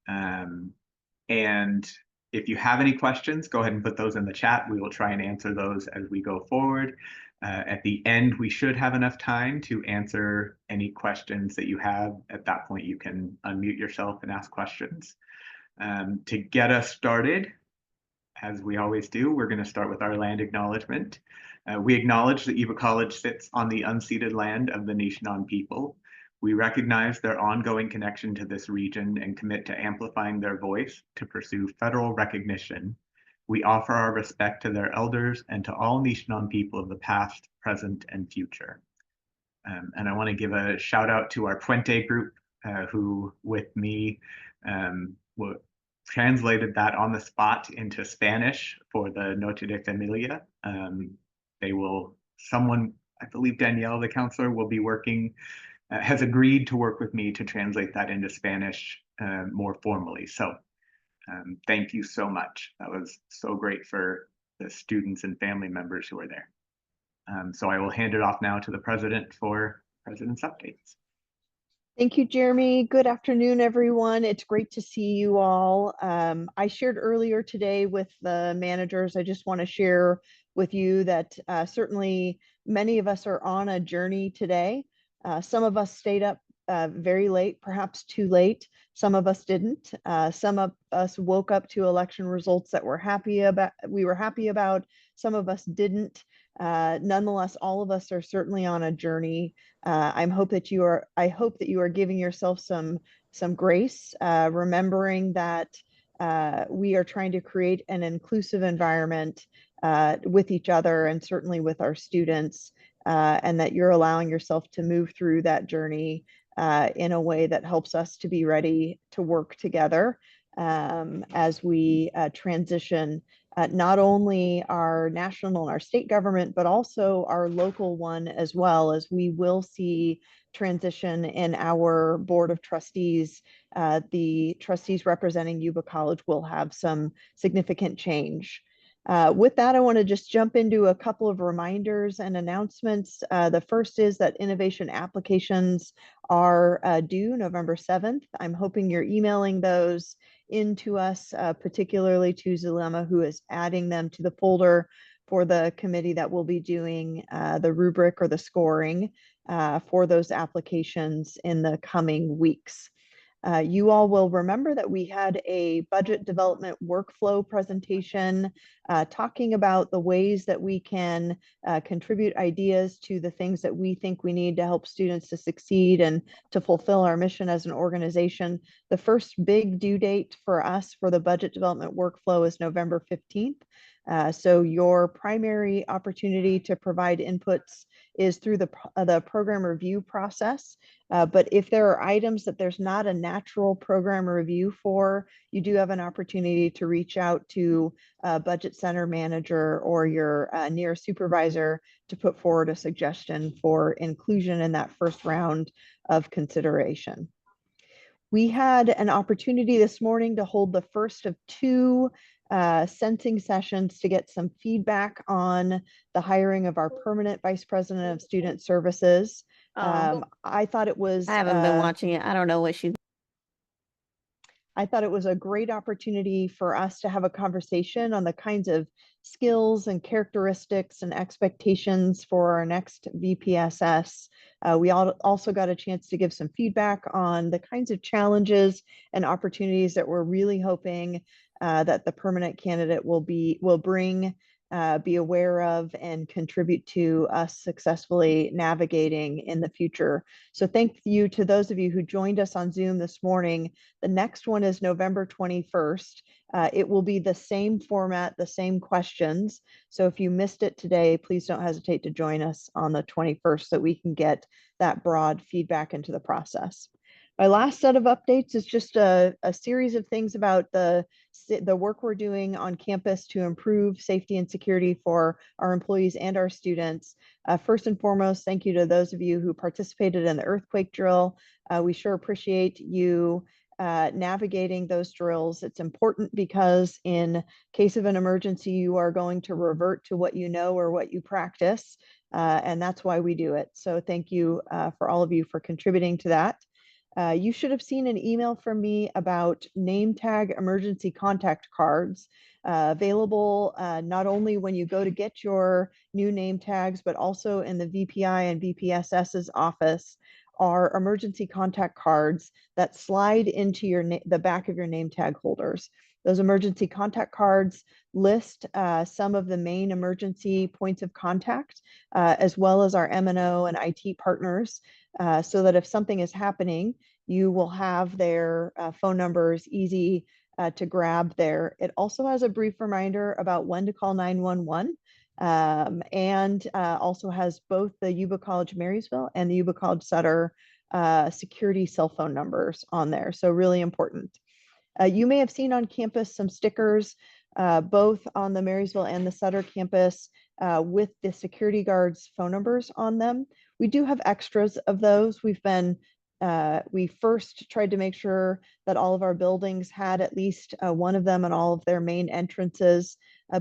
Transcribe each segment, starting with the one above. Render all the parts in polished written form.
And if you have any questions, go ahead and put those in the chat. We will try and answer those as we go forward. At the end, we should have enough time to answer any questions that you have. At that point, you can unmute yourself and ask questions. To get us started, as we always do, we're going to start with our land acknowledgement. We acknowledge that Yuba College sits on the unceded land of the Nishnawbe people. We recognize their ongoing connection to this region and commit to amplifying their voice to pursue federal recognition. We offer our respect to their elders and to all Nishnawbe people of the past, present, and future. And I want to give a shout out to our Puente group, who with me translated that on the spot into Spanish for the Noche de Familia. Someone, I believe Danielle, the counselor, will be working, has agreed to work with me to translate that into Spanish more formally. So thank you so much. That was so great for the students and family members who are there. So I will hand it off now to the president for president's updates. Thank you, Jeremy. Good afternoon, everyone. It's great to see you all. I shared earlier today with the managers. I just want to share with you that certainly many of us are on a journey today. Some of us stayed up very late, perhaps too late. Some of us didn't. Some of us woke up to election results that we were happy about. Some of us didn't. Nonetheless, all of us are certainly on a journey. I hope that you are giving yourself some grace, remembering that we are trying to create an inclusive environment with each other and certainly with our students, and that you're allowing yourself to move through that journey in a way that helps us to be ready to work together as we transition not only our national and our state government, but also our local one as well, as we will see transition in our board of trustees. The trustees representing Yuba College will have some significant change. With that, I want to just jump into a couple of reminders and announcements. The first is that innovation applications are due November 7th. I'm hoping you're emailing those into us, particularly to Zulema, who is adding them to the folder for the committee that will be doing the rubric or the scoring for those applications in the coming weeks. You all will remember that we had a budget development workflow presentation talking about the ways that we can contribute ideas to the things that we think we need to help students to succeed and to fulfill our mission as an organization. The first big due date for us for the budget development workflow is November 15th. So your primary opportunity to provide inputs is through the program review process. But if there are items that there's not a natural program review for, you do have an opportunity to reach out to a budget center manager or your nearest supervisor to put forward a suggestion for inclusion in that first round of consideration. We had an opportunity this morning to hold the first of two sensing sessions to get some feedback on the hiring of our permanent vice president of student services. I thought it was. I haven't been watching it. I don't know what she. I thought it was a great opportunity for us to have a conversation on the kinds of skills and characteristics and expectations for our next VPSS. We also got a chance to give some feedback on the kinds of challenges and opportunities that we're really hoping that the permanent candidate will bring, be aware of, and contribute to us successfully navigating in the future. So thank you to those of you who joined us on Zoom this morning. The next one is November 21st. It will be the same format, the same questions. So if you missed it today, please don't hesitate to join us on the 21st so we can get that broad feedback into the process. My last set of updates is just a series of things about the work we're doing on campus to improve safety and security for our employees and our students. First and foremost, thank you to those of you who participated in the earthquake drill. We sure appreciate you navigating those drills. It's important because in case of an emergency, you are going to revert to what you know or what you practice, and that's why we do it. So thank you for all of you for contributing to that. You should have seen an email from me about name tag emergency contact cards available not only when you go to get your new name tags, but also in the VPI and VPSS's office are emergency contact cards that slide into the back of your name tag holders. Those emergency contact cards list some of the main emergency points of contact, as well as our M&O and IT partners, so that if something is happening, you will have their phone numbers easy to grab there. It also has a brief reminder about when to call 911, and also has both the Yuba College Marysville and the Yuba College Sutter security cell phone numbers on there. So really important. You may have seen on campus some stickers, both on the Marysville and the Sutter campus, with the security guards' phone numbers on them. We do have extras of those. We first tried to make sure that all of our buildings had at least one of them in all of their main entrances.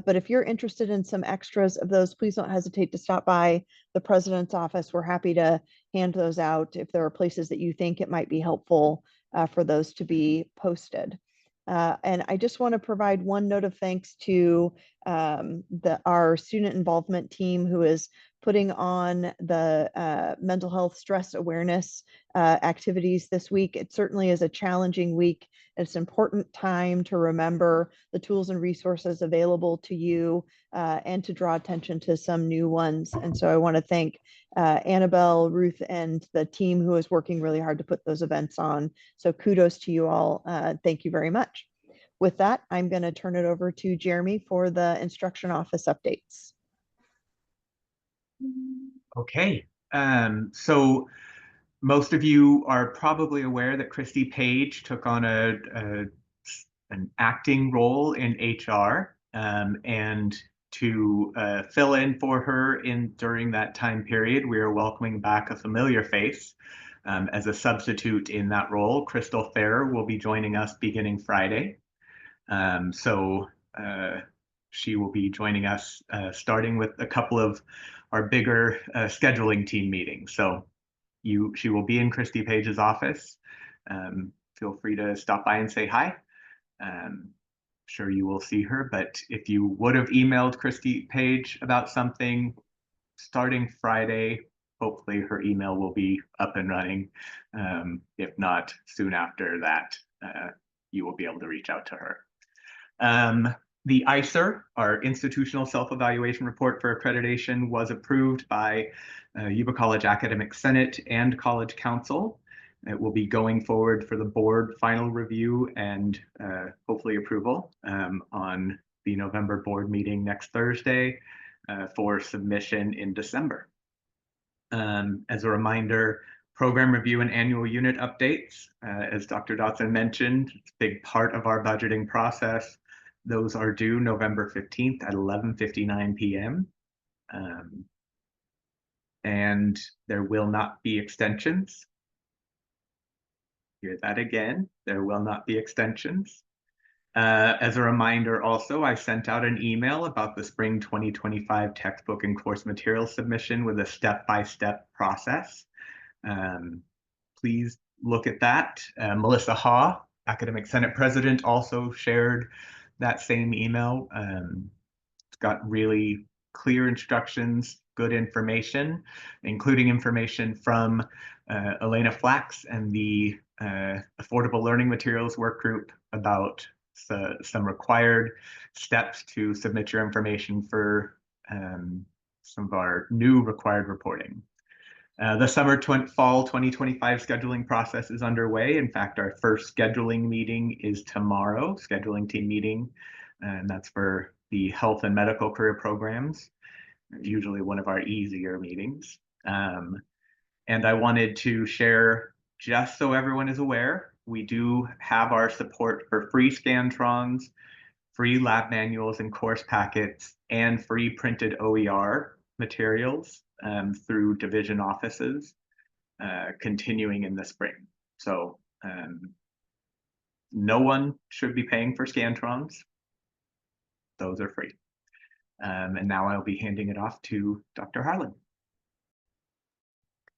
But if you're interested in some extras of those, please don't hesitate to stop by the president's office. We're happy to hand those out if there are places that you think it might be helpful for those to be posted. And I just want to provide one note of thanks to our student involvement team, who is putting on the mental health stress awareness activities this week. It certainly is a challenging week. It's an important time to remember the tools and resources available to you and to draw attention to some new ones. And so I want to thank Annabelle, Ruth, and the team who is working really hard to put those events on. So kudos to you all. Thank you very much. With that, I'm going to turn it over to Jeremy for the instruction office updates. Okay, so most of you are probably aware that Christy Page took on an acting role in HR, and to fill in for her during that time period, we are welcoming back a familiar face as a substitute in that role. Crystal Fair will be joining us beginning Friday. So she will be joining us starting with a couple of our bigger scheduling team meetings. So she will be in Christy Page's office. Feel free to stop by and say hi. Sure you will see her, but if you would have emailed Christy Page about something, starting Friday, hopefully her email will be up and running. If not, soon after that, you will be able to reach out to her. The ICER, our Institutional Self-Evaluation Report for Accreditation, was approved by Yuba College Academic Senate and College Council. It will be going forward for the board final review and hopefully approval on the November board meeting next Thursday for submission in December. As a reminder, program review and annual unit updates, as Dr. Dotson mentioned, it's a big part of our budgeting process. Those are due November 15th at 11:59 p.m. And there will not be extensions. Hear that again, there will not be extensions. As a reminder also, I sent out an email about the spring 2025 textbook and course material submission with a step-by-step process. Please look at that. Melissa Haw, Academic Senate President, also shared that same email. It's got really clear instructions, good information, including information from Elena Flax and the Affordable Learning Materials Work Group about some required steps to submit your information for some of our new required reporting. The fall 2025 scheduling process is underway. In fact, our first scheduling meeting is tomorrow, scheduling team meeting, and that's for the health and medical career programs, usually one of our easier meetings. And I wanted to share, just so everyone is aware, we do have our support for free Scantrons, free lab manuals and course packets, and free printed OER materials through division offices continuing in the spring. So no one should be paying for Scantrons. Those are free. And now I'll be handing it off to Dr. Harlan.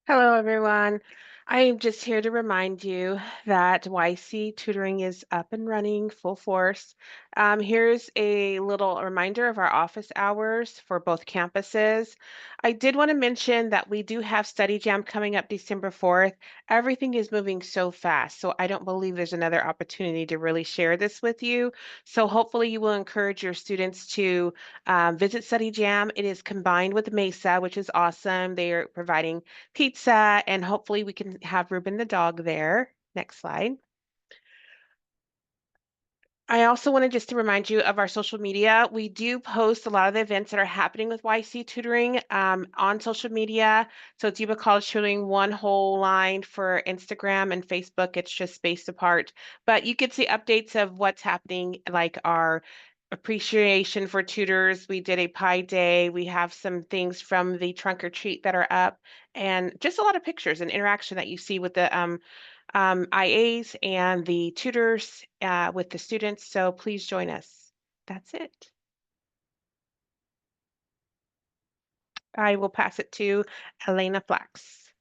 Hello, everyone. I am just here to remind you that YC tutoring is up and running full force. Here's a little reminder of our office hours for both campuses. I did want to mention that we do have Study Jam coming up December 4th. Everything is moving so fast, so I don't believe there's another opportunity to really share this with you. So hopefully you will encourage your students to visit Study Jam. It is combined with Mesa, which is awesome. They are providing pizza, and hopefully we can have Ruben the dog there. Next slide. I also wanted just to remind you of our social media. We do post a lot of the events that are happening with YC Tutoring on social media. So it's Yuba College Tutoring, one whole line for Instagram and Facebook. It's just spaced apart. But you could see updates of what's happening, like our appreciation for tutors. We did a pie day. We have some things from the trunk or treat that are up, and just a lot of pictures and interaction that you see with the IAs and the tutors with the students. So please join us. That's it. I will pass it to Elena Flax.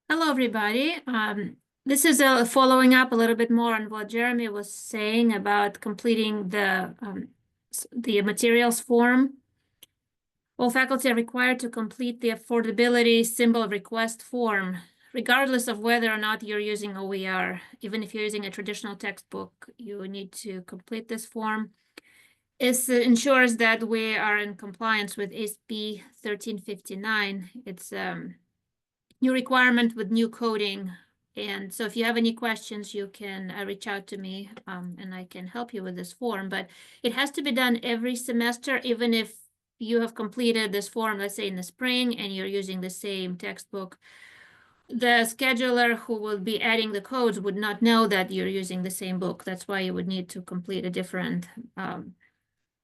Hello, everybody. This is following up a little bit more on what Jeremy was saying about completing the materials form. All faculty are required to complete the affordability symbol request form, regardless of whether or not you're using OER. Even if you're using a traditional textbook, you need to complete this form. It ensures that we are in compliance with SB 1359. It's new requirement with new coding. And so if you have any questions, you can reach out to me and I can help you with this form. But it has to be done every semester, even if you have completed this form, let's say in the spring, and you're using the same textbook. The scheduler who will be adding the codes would not know that you're using the same book. That's why you would need to complete a different,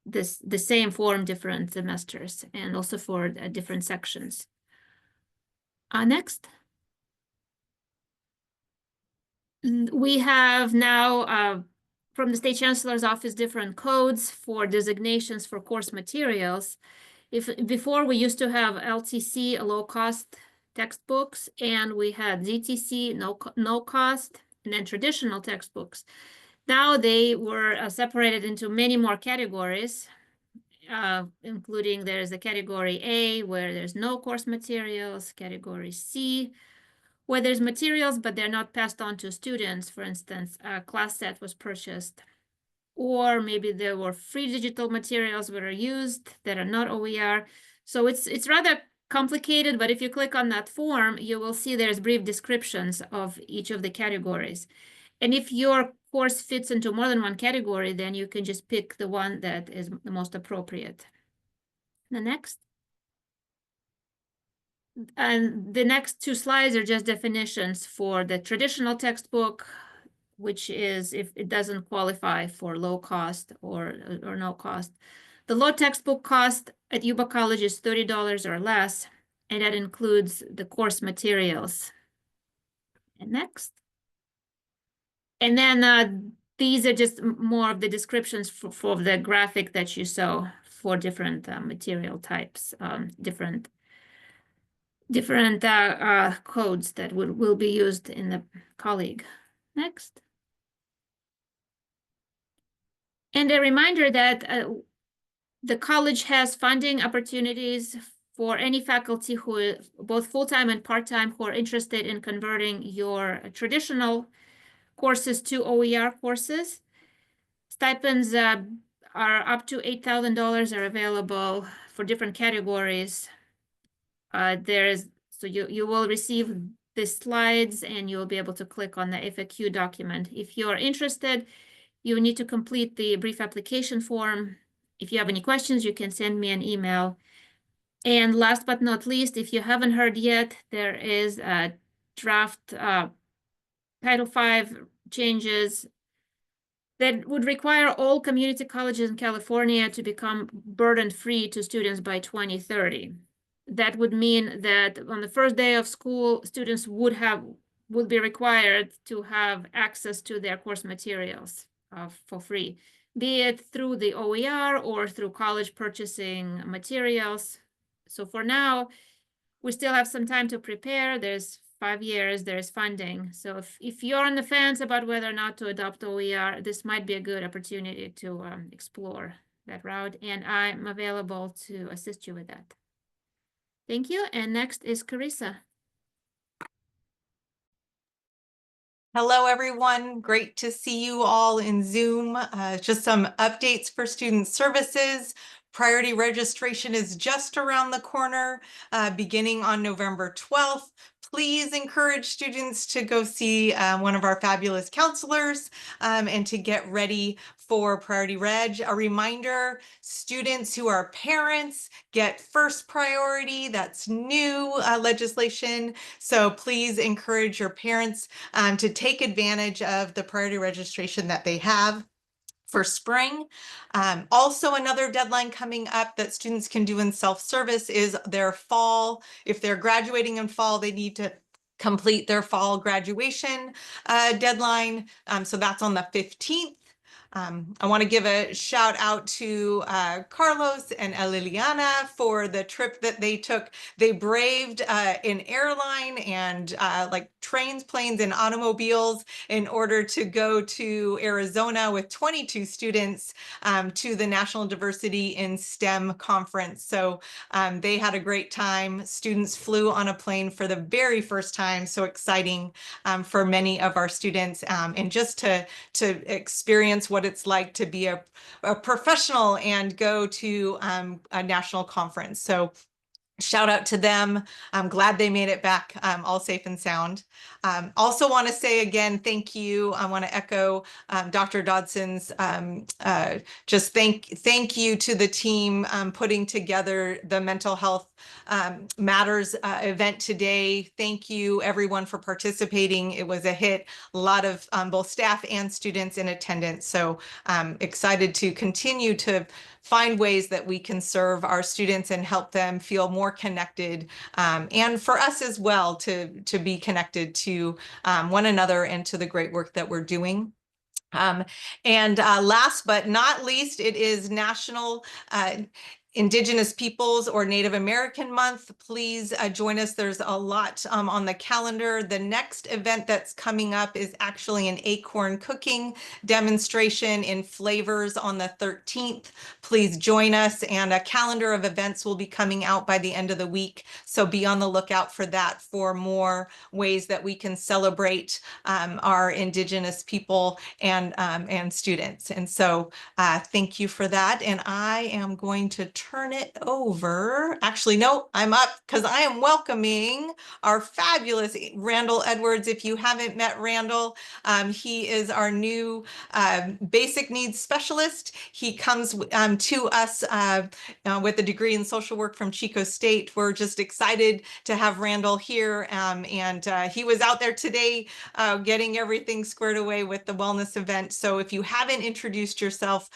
the same form, different semesters, and also for different sections. Next. We have now from the State Chancellor's Office different codes for designations for course materials. Before we used to have LTC, low-cost textbooks, and we had ZTC, no cost, and then traditional textbooks. Now they were separated into many more categories, including there's a category A where there's no course materials, category C where there's materials, but they're not passed on to students. For instance, a class set was purchased, or maybe there were free digital materials that are used that are not OER. So it's rather complicated, but if you click on that form, you will see there's brief descriptions of each of the categories. And if your course fits into more than one category, then you can just pick the one that is the most appropriate. The next. And the next two slides are just definitions for the traditional textbook, which is if it doesn't qualify for low cost or no cost. The low textbook cost at Yuba College is $30 or less, and that includes the course materials. And next. And then these are just more of the descriptions for the graphic that you saw for different material types, different codes that will be used in the colleague. Next. And a reminder that the college has funding opportunities for any faculty who, both full-time and part-time, who are interested in converting your traditional courses to OER courses. Stipends are up to $8,000 are available for different categories. So you will receive the slides and you'll be able to click on the FAQ document. If you're interested, you need to complete the brief application form. If you have any questions, you can send me an email. And last but not least, if you haven't heard yet, there is a draft Title V changes that would require all community colleges in California to become burden-free to students by 2030. That would mean that on the first day of school, students would be required to have access to their course materials for free, be it through the OER or through college purchasing materials. So for now, we still have some time to prepare. There's 5 years, there's funding. So if you're on the fence about whether or not to adopt OER, this might be a good opportunity to explore that route. And I'm available to assist you with that. Thank you. And next is Carissa. Hello, everyone. Great to see you all in Zoom. Just some updates for student services. Priority registration is just around the corner, beginning on November 12th. Please encourage students to go see one of our fabulous counselors and to get ready for Priority Reg. A reminder, students who are parents get first priority. That's new legislation. So please encourage your parents to take advantage of the priority registration that they have for spring. Also, another deadline coming up that students can do in self-service is their fall. If they're graduating in fall, they need to complete their fall graduation deadline. So that's on the 15th. I want to give a shout out to Carlos and Liliana for the trip that they took. They braved an airline and like trains, planes, and automobiles in order to go to Arizona with 22 students to the National Diversity in STEM conference. So they had a great time. Students flew on a plane for the very first time. So exciting for many of our students, and just to experience what it's like to be a professional and go to a national conference. So shout out to them. I'm glad they made it back all safe and sound. Also want to say again, thank you. I want to echo Dr. Dodson's just thank you to the team putting together the mental health matters event today. Thank you everyone for participating. It was a hit. A lot of both staff and students in attendance. So excited to continue to find ways that we can serve our students and help them feel more connected, and for us as well to be connected to one another and to the great work that we're doing. And last but not least, it is National Indigenous Peoples or Native American Month. Please join us. There's a lot on the calendar. The next event that's coming up is actually an acorn cooking demonstration in Flavors on the 13th. Please join us, and a calendar of events will be coming out by the end of the week. So be on the lookout for that, for more ways that we can celebrate our Indigenous people and students. And so thank you for that. And I am going to turn it over. Actually, no, I'm up because I am welcoming our fabulous Randall Edwards. If you haven't met Randall, he is our new basic needs specialist. He comes to us with a degree in social work from Chico State. We're just excited to have Randall here. And he was out there today getting everything squared away with the wellness event. So if you haven't introduced yourself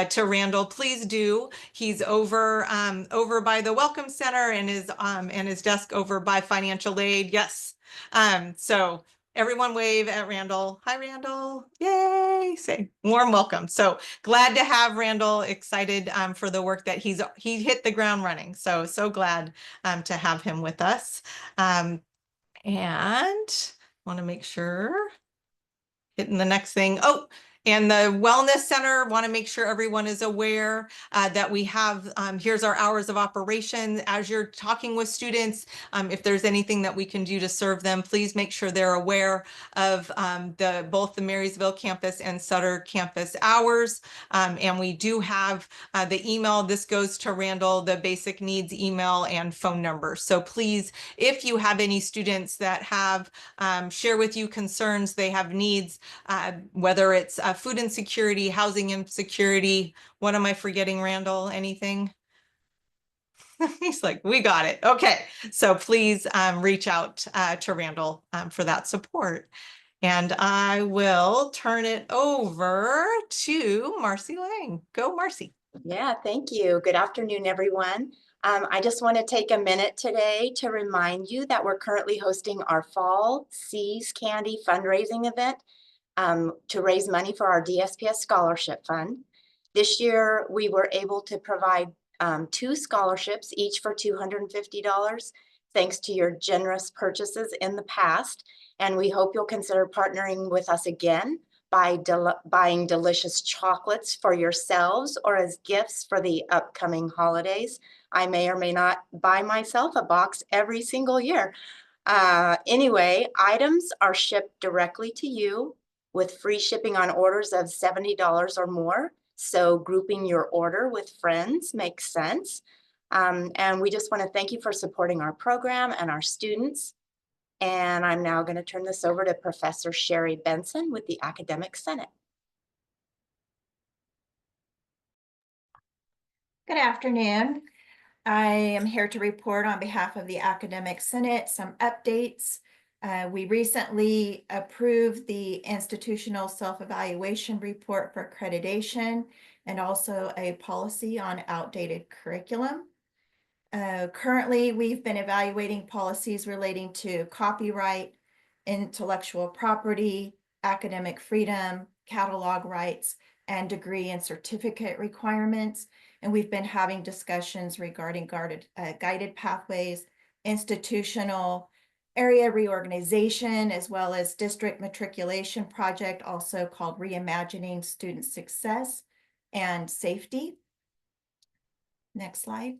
to Randall, please do. He's over by the Welcome Center and his desk over by financial aid. Yes. So everyone wave at Randall. Hi, Randall. Yay. Say warm welcome. So glad to have Randall. Excited for the work that he hit the ground running. So glad to have him with us. And want to make sure hitting the next thing. Oh, and the Wellness Center, want to make sure everyone is aware that we have, here's our hours of operation. As you're talking with students, if there's anything that we can do to serve them, please make sure they're aware of both the Marysville campus and Sutter campus hours. And we do have the email. This goes to Randall, the basic needs email and phone number. So please, if you have any students that have share with you concerns, they have needs, whether it's food insecurity, housing insecurity. What am I forgetting, Randall? Anything? He's like, we got it. Okay. So please reach out to Randall for that support. And I will turn it over to Marcy Lang. Go, Marcy. Yeah, thank you. Good afternoon, everyone. I just want to take a minute today to remind you that we're currently hosting our Fall Seas Candy fundraising event to raise money for our DSPS Scholarship Fund. This year, we were able to provide 2 scholarships, each for $250. thanks to your generous purchases in the past. And we hope you'll consider partnering with us again by buying delicious chocolates for yourselves or as gifts for the upcoming holidays. I may or may not buy myself a box every single year. Anyway, items are shipped directly to you with free shipping on orders of $70 or more. So grouping your order with friends makes sense. And we just want to thank you for supporting our program and our students. And I'm now going to turn this over to Professor Sherry Benson with the Academic Senate. Good afternoon. I am here to report on behalf of the Academic Senate some updates. We recently approved the institutional self-evaluation report for accreditation and also a policy on outdated curriculum. Currently, we've been evaluating policies relating to copyright, intellectual property, academic freedom, catalog rights, and degree and certificate requirements. And we've been having discussions regarding guided pathways, institutional area reorganization, as well as district matriculation project, also called Reimagining Student Success and Safety. Next slide.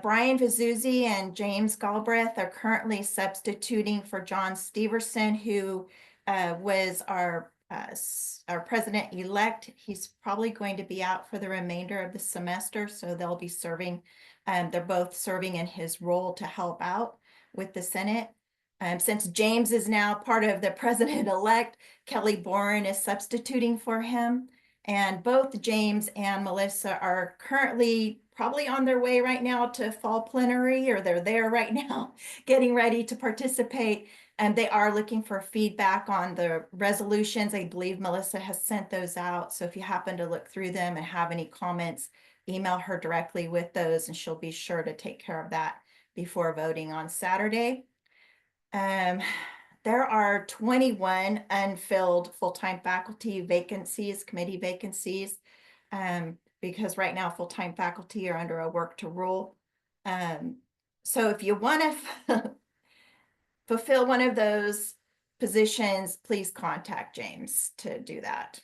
Brian Vizuzzi and James Galbraith are currently substituting for John Steverson, who was our president-elect. He's probably going to be out for the remainder of the semester, so they'll be serving. They're both serving in his role to help out with the Senate. Since James is now part of the president-elect, Kelly Boren is substituting for him. And both James and Melissa are currently probably on their way right now to fall plenary, or they're there right now getting ready to participate. And they are looking for feedback on the resolutions. I believe Melissa has sent those out. So if you happen to look through them and have any comments, email her directly with those and she'll be sure to take care of that before voting on Saturday. There are 21 unfilled full-time faculty vacancies, committee vacancies, because right now full-time faculty are under a work to rule. So if you want to fulfill one of those positions, please contact James to do that.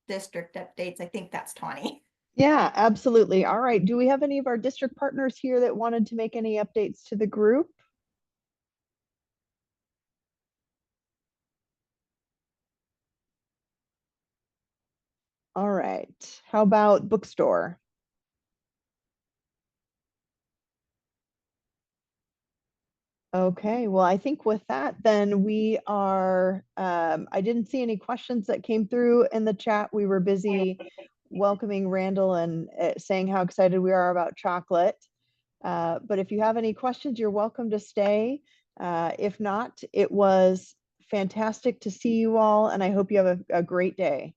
District updates, I think that's Tawny. Yeah, absolutely. All right. Do we have any of our district partners here that wanted to make any updates to the group? All right. How about bookstore? Okay, well, I think with that, then we are, I didn't see any questions that came through in the chat. We were busy welcoming Randall and saying how excited we are about chocolate. But if you have any questions, you're welcome to stay. If not, it was fantastic to see you all, and I hope you have a great day.